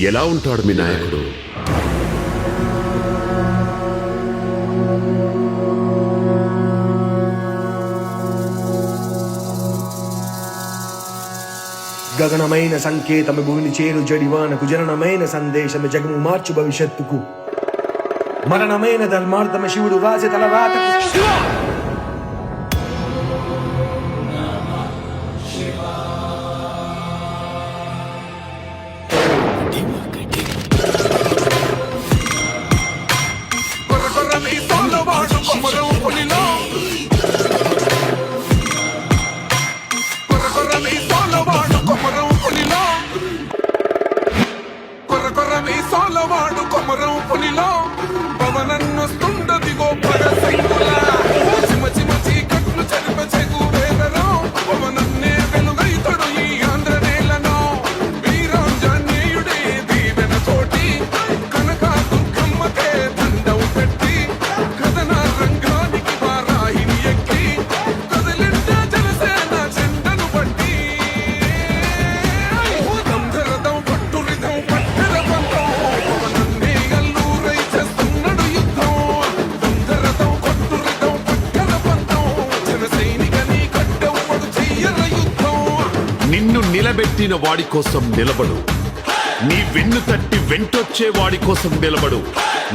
ఎలా ఉంటాడు మీ నాయకుడు? గగనమైన సంకేతము భూమిని చేరు జడివానకు, జననమైన సందేశము జగము మార్చు భవిష్యత్తుకు, మరణమైన ధర్మార్థమ శివుడు రాసి తల రాతకు. వాడు కొమరం పులిలో పవనన్నొస్తుండదిగో భగసింగుల చిమ చిమ చీకట్లు చెరిప చెగు వేదరో పవనన్నే వెలుగైతడు ఈ ఆంధ్ర నేలను వీరాంజనేయుడే దీవెన తోటి కనక దుర్గమ్మకే దండం పెట్టి కథన రంగానికి వారాహిని ఎక్కి కదిలింట జనసేన చెండను బట్టి దంధరదం పట్టురిదం పట్టెర పంతం నిన్ను నిలబెట్టిన వాడి కోసం నిలబడు, నీ వెన్ను తట్టి వెంటొచ్చే వాడి కోసం నిలబడు,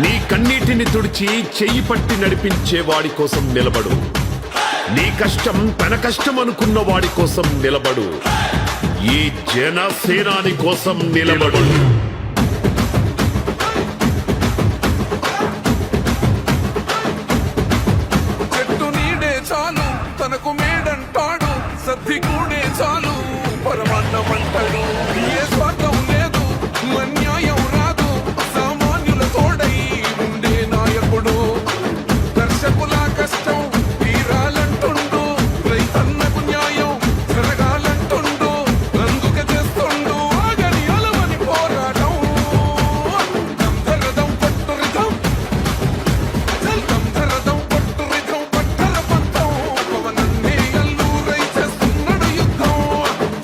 నీ కన్నీటిని తుడిచి చెయ్యి పట్టి నడిపించే వాడి కోసం నిలబడు, నీ కష్టం తన కష్టం అనుకున్న వాడి కోసం నిలబడు, ఈ జనసేనాని కోసం నిలబడు. చెట్టు నీడే చాలు తనకు మేడంటాడు, సద్ది కూడే చాలు పరమాన్నమంటాడు. ఏ స్వార్థం లేదు, అన్యాయం రాదు, సామాన్యుల తోడై ఉండే నాయకుడు. దర్శకుల కష్టం తీరాలంటుండు, రైతన్నకు న్యాయం జరగాలంటుండు, అందుకే చేస్తుండు ఆగని అలవని పోరాటం. దంధరదం పట్టురిదం దంధరదం పట్టురిదం పట్టర పంతం పవనన్నే అల్లూరై చేస్తున్నాడు యుద్ధం.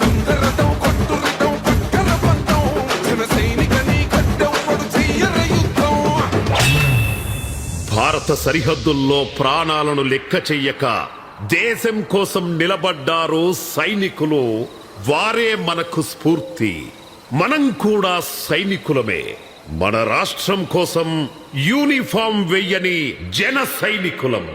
దంధరదం కొట్టురిదం పట్టర పంతం జన సైనికని కట్టెవ్వడు చెయ్యర యుద్ధం. భారత సరిహద్దుల్లో ప్రాణాలను లెక్క చెయ్యక దేశం కోసం నిలబడ్డారు సైనికులు. వారే మనకు స్ఫూర్తి. మనం కూడా సైనికులమే. మన రాష్ట్రం కోసం యూనిఫామ్ వెయ్యని జన సైనికులం.